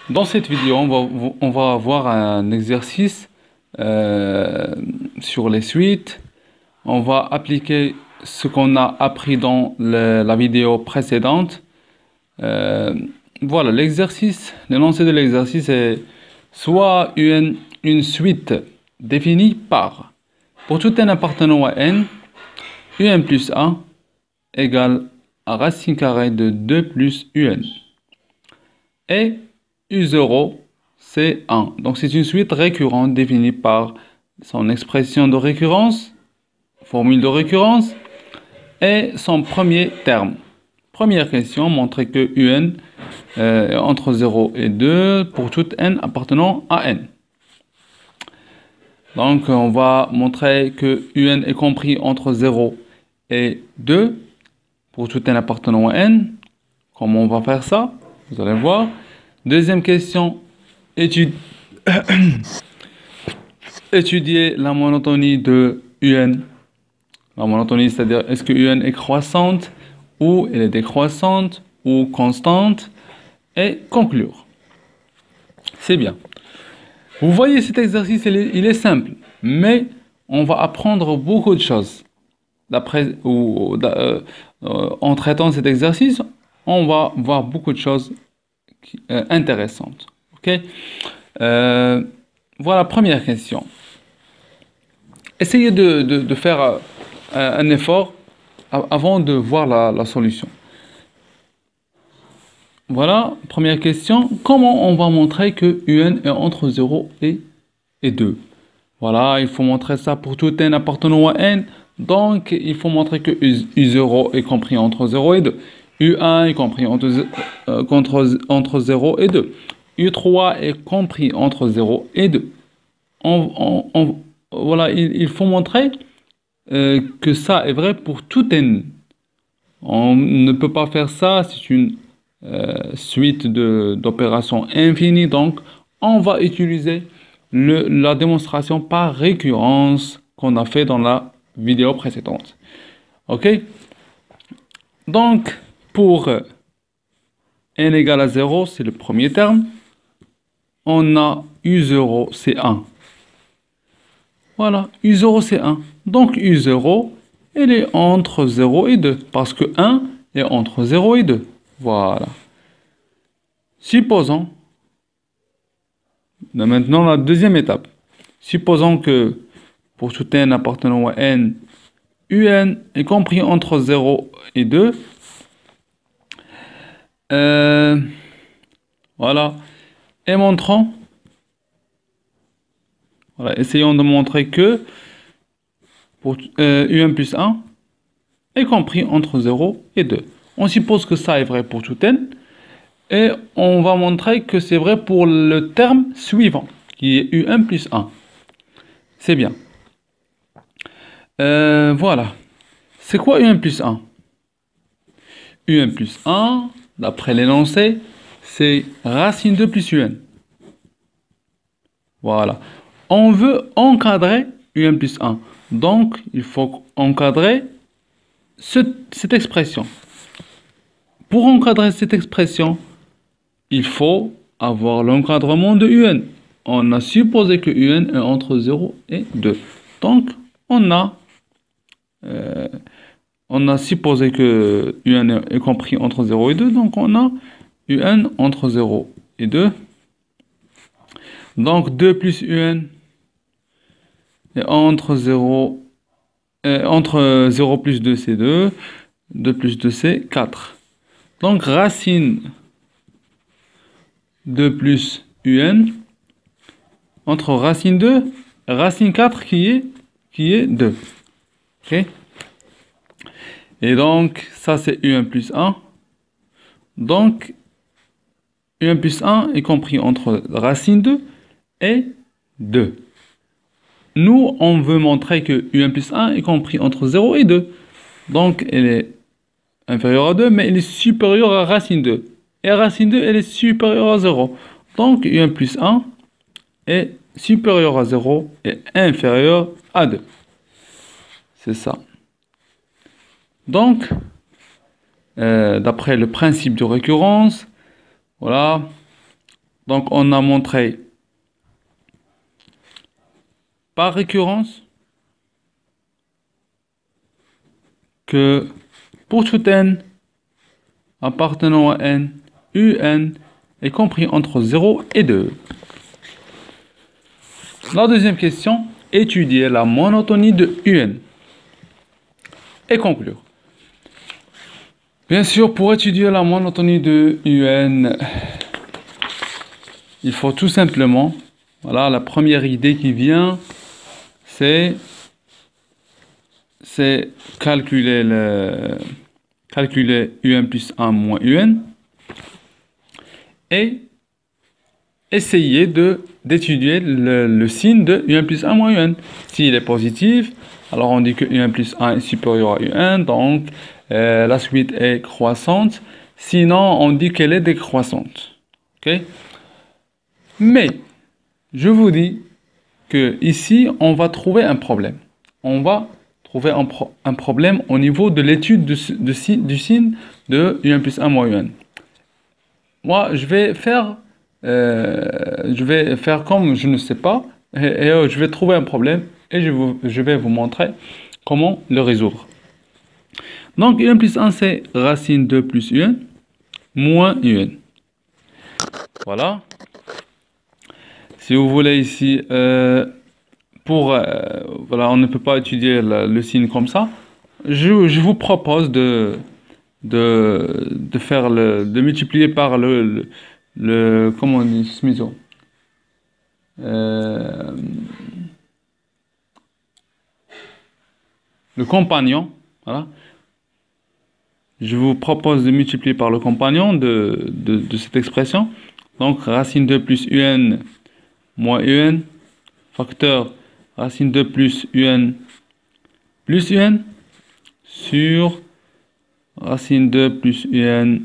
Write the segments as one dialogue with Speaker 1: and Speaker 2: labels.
Speaker 1: Dans cette vidéo, on va avoir un exercice sur les suites. On va appliquer ce qu'on a appris dans la vidéo précédente. Euh, voilà, l'exercice, l'énoncé de l'exercice est soit une suite définie par, pour tout n appartenant à n, un plus 1 égale à racine carrée de 2 plus un. Et U0, c'est 1. Donc c'est une suite récurrente définie par son expression de récurrence, formule de récurrence, et son premier terme. Première question, montrer que un est entre 0 et 2 pour tout n appartenant à n. Donc on va montrer que un est compris entre 0 et 2 pour tout n appartenant à n. Comment on va faire ça? Vous allez voir. Deuxième question, étudier la monotonie de un. La monotonie, c'est-à-dire est-ce que un est croissante ou elle est décroissante ou constante, et conclure. C'est bien. Vous voyez, cet exercice, il est simple, mais on va apprendre beaucoup de choses. En traitant cet exercice, on va voir beaucoup de choses intéressantes. Ok? Voilà, première question. Essayez de faire un effort avant de voir la solution. Voilà, première question. Comment on va montrer que un est entre 0 et 2? Voilà, il faut montrer ça pour tout n appartenant à n. Donc, il faut montrer que U0 est compris entre 0 et 2. U1 est compris entre 0 et 2. U3 est compris entre 0 et 2. Voilà, il faut montrer que ça est vrai pour tout n. On ne peut pas faire ça, c'est une suite d'opérations infinies. Donc, on va utiliser la démonstration par récurrence qu'on a fait dans la vidéo précédente. Ok? Donc, pour n égale à 0, c'est le premier terme. On a U0, c'est 1. Voilà, U0, c'est 1. Donc, U0, elle est entre 0 et 2, parce que 1 est entre 0 et 2. Voilà. Supposons, maintenant la deuxième étape. Supposons que pour tout n appartenant à n, un est compris entre 0 et 2. Voilà. Et montrons, voilà, essayons de montrer que pour un plus 1 est compris entre 0 et 2. On suppose que ça est vrai pour tout n. Et on va montrer que c'est vrai pour le terme suivant, qui est U1 plus 1. C'est bien. Voilà. C'est quoi U1 plus 1? U1 plus 1, d'après l'énoncé, c'est racine 2 plus UN. Voilà. On veut encadrer U1 plus 1. Donc, il faut encadrer cette expression. Pour encadrer cette expression, il faut avoir l'encadrement de UN. On a supposé que UN est entre 0 et 2. Donc, on a supposé que UN est compris entre 0 et 2. Donc, on a UN entre 0 et 2. Donc, 2 plus UN est entre 0 plus 2, c'est 2. 2 plus 2, c'est 4. Donc, racine 2 plus un entre racine 2 et racine 4 qui est 2. Ok? Et donc, ça c'est un plus 1. Donc, un plus 1 est compris entre racine 2 et 2. Nous, on veut montrer que un plus 1 est compris entre 0 et 2. Donc, elle est inférieure à 2, mais elle est supérieure à racine 2. Et racine 2, elle est supérieure à 0. Donc, un plus 1 est supérieur à 0 et inférieur à 2. C'est ça. Donc, d'après le principe de récurrence, voilà, Donc, on a montré par récurrence que pour tout n appartenant à n, un est compris entre 0 et 2. La deuxième question, étudier la monotonie de un et conclure. Bien sûr, pour étudier la monotonie de un, il faut tout simplement, voilà, la première idée qui vient, c'est calculer un plus 1 moins un et essayer d'étudier le signe de un plus 1 moins un. S'il est positif, alors on dit que un plus 1 est supérieur à un, donc la suite est croissante. Sinon, on dit qu'elle est décroissante. Okay? Mais, je vous dis que ici, on va trouver un problème. On va trouver un problème au niveau de l'étude du signe de un plus 1 moins un. Moi, je vais faire comme je ne sais pas et je vais trouver un problème et je vais vous montrer comment le résoudre. Donc, un plus 1, c'est racine de plus un moins un. Voilà. Si vous voulez ici, voilà, on ne peut pas étudier le signe comme ça. Je vous propose de multiplier par le comment on dit, smiso. Le compagnon, voilà. Je vous propose de multiplier par le compagnon de cette expression. Donc, racine de plus un moins un, facteur racine de plus un sur racine de plus un.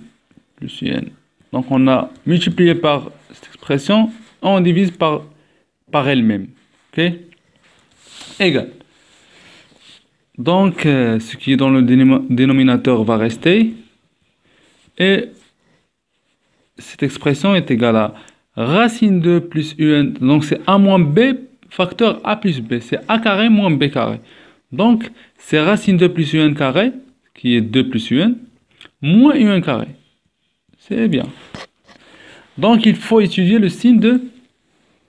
Speaker 1: Donc, on a multiplié par cette expression, on divise par elle-même. Ok? Égal. Donc, ce qui est dans le dénominateur va rester. Et cette expression est égale à racine de plus un. Donc, c'est a moins b facteur a plus b. C'est a carré moins b carré. Donc, c'est racine de plus un carré, qui est 2 plus un, moins un carré. C'est bien. Donc, il faut étudier le signe de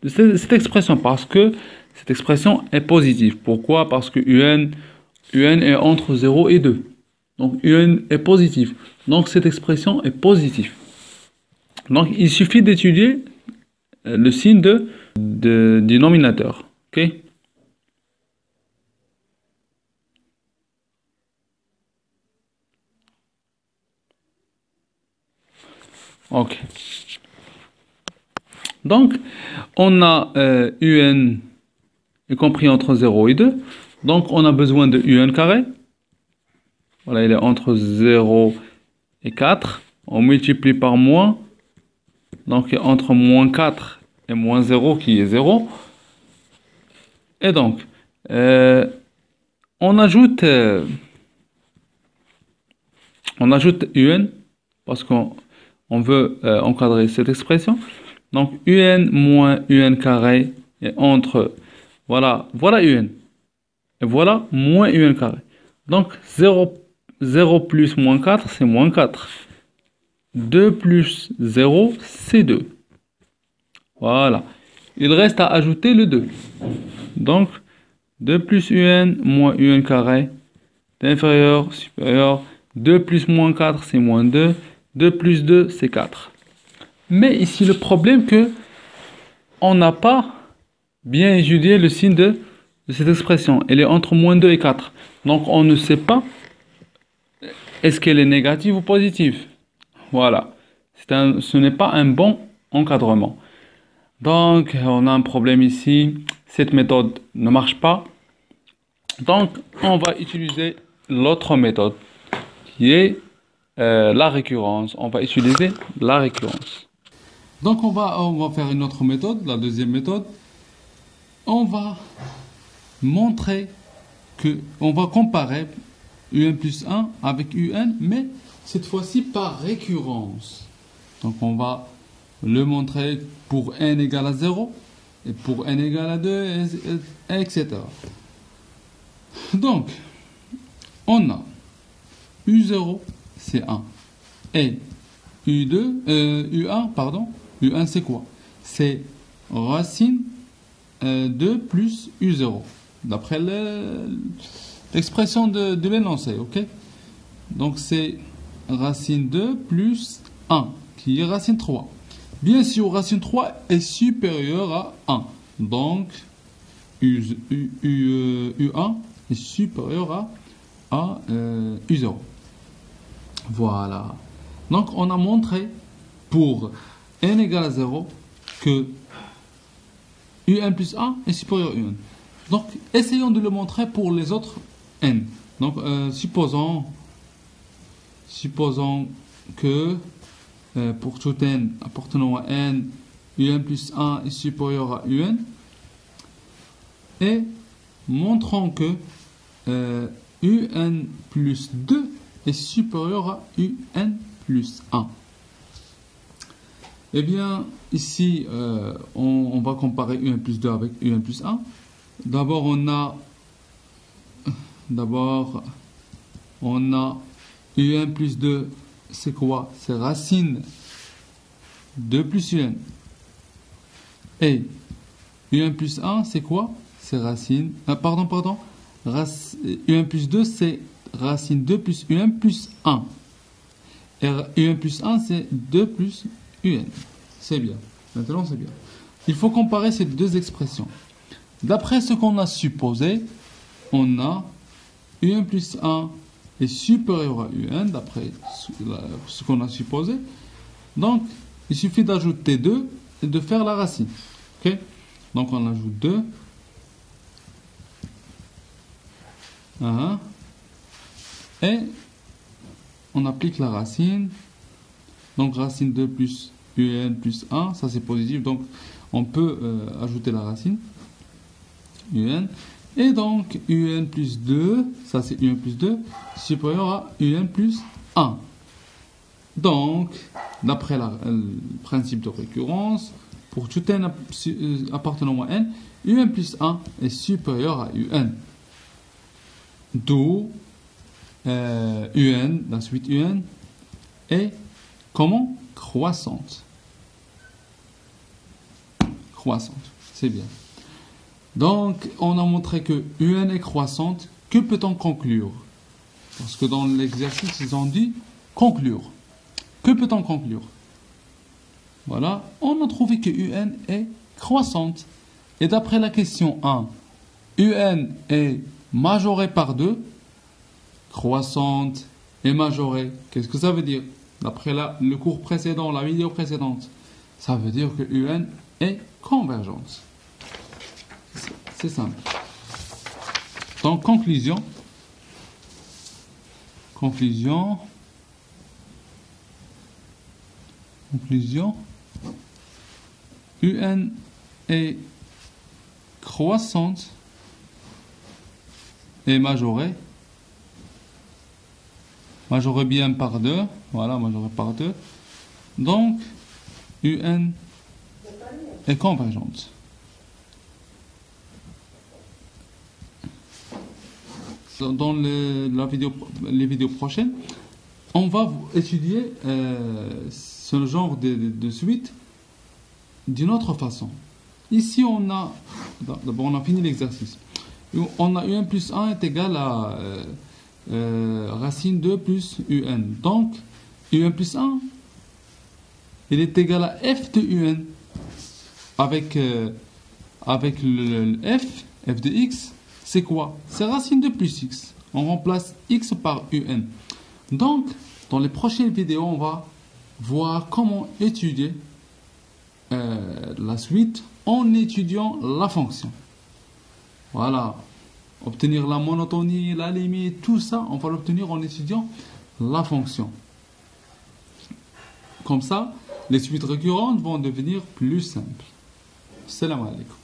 Speaker 1: cette expression parce que cette expression est positive. Pourquoi? Parce que un est entre 0 et 2. Donc, un est positif. Donc, cette expression est positive. Donc, il suffit d'étudier le signe du dénominateur. OK? OK. Donc, on a un est compris entre 0 et 2. Donc, on a besoin de un carré. Voilà, il est entre 0 et 4. On multiplie par moins. Donc, entre moins 4 et moins 0 qui est 0. Et donc, on ajoute un parce qu'on veut encadrer cette expression. Donc, un moins un carré est entre, voilà un. Et voilà moins un carré. Donc, 0 plus moins 4, c'est moins 4. 2 plus 0, c'est 2. Voilà. Il reste à ajouter le 2. Donc, 2 plus un moins un carré est inférieur, supérieur. 2 plus moins 4, c'est moins 2. 2 plus 2, c'est 4. Mais ici, le problème que on n'a pas bien étudié le signe de cette expression. Elle est entre moins 2 et 4. Donc, on ne sait pas est-ce qu'elle est négative ou positive. Voilà. Ce n'est pas un bon encadrement. Donc, on a un problème ici. Cette méthode ne marche pas. Donc, on va utiliser l'autre méthode qui est la récurrence. On va utiliser la récurrence. Donc, on va faire une autre méthode, la deuxième méthode. On va montrer on va comparer un plus 1 avec un, mais cette fois-ci par récurrence. Donc, on va le montrer pour n égale à 0, et pour n égale à 2, etc. Donc, on a U0, c'est 1. Et U1, pardon, U1 c'est quoi? C'est racine 2 plus U0. D'après l'expression de l'énoncé, ok? Donc c'est racine 2 plus 1, qui est racine 3. Bien sûr, racine 3 est supérieure à 1. Donc, U1 est supérieur à U0. Voilà. Donc, on a montré pour n égale à 0 que UN plus 1 est supérieur à UN. Donc, essayons de le montrer pour les autres n. Donc, supposons que pour tout n appartenant à n, UN plus 1 est supérieur à UN. Et montrons que UN plus 2 est supérieur à UN plus 1. Eh bien, ici, on va comparer UN plus 2 avec UN plus 1. D'abord, on a UN plus 2, c'est quoi? C'est racine 2 plus UN. Et UN plus 1, c'est quoi? C'est racine... pardon. UN plus 2, c'est racine 2 plus UN plus 1. Et UN plus 1, c'est 2 plus UN. C'est bien. Maintenant, c'est bien. Il faut comparer ces deux expressions. D'après ce qu'on a supposé, on a UN plus 1 est supérieur à UN, d'après ce qu'on a supposé. Donc, il suffit d'ajouter 2 et de faire la racine. Ok? Donc, on ajoute 2. Et on applique la racine. Donc, racine 2 plus UN plus 1, ça c'est positif. Donc, on peut ajouter la racine. UN. Et donc, UN plus 2, ça c'est UN plus 2, supérieur à UN plus 1. Donc, d'après le principe de récurrence, pour tout n appartenant à n, UN plus 1 est supérieur à UN. D'où UN, la suite UN, est comment? Croissante. Croissante, c'est bien. Donc, on a montré que UN est croissante. Que peut-on conclure? Parce que dans l'exercice, ils ont dit conclure. Que peut-on conclure? Voilà, on a trouvé que UN est croissante. Et d'après la question 1, UN est majorée par 2, croissante et majorée. Qu'est-ce que ça veut dire? D'après le cours précédent, la vidéo précédente, ça veut dire que UN est convergente. C'est simple. Donc, conclusion, UN est croissante et majorée bien par 2, voilà, majorée par 2. Donc, UN est convergente. Dans les vidéos prochaines, on va étudier ce genre de suite d'une autre façon. Ici, d'abord on a fini l'exercice. On a UN plus 1 est égal à racine 2 plus UN. Donc, UN plus 1, il est égal à f de UN. Avec le f de x, c'est quoi? C'est racine de plus x. On remplace x par UN. Donc, dans les prochaines vidéos, on va voir comment étudier la suite en étudiant la fonction. Voilà. Obtenir la monotonie, la limite, tout ça, on va l'obtenir en étudiant la fonction. Comme ça, les suites récurrentes vont devenir plus simples. Salam alaikum.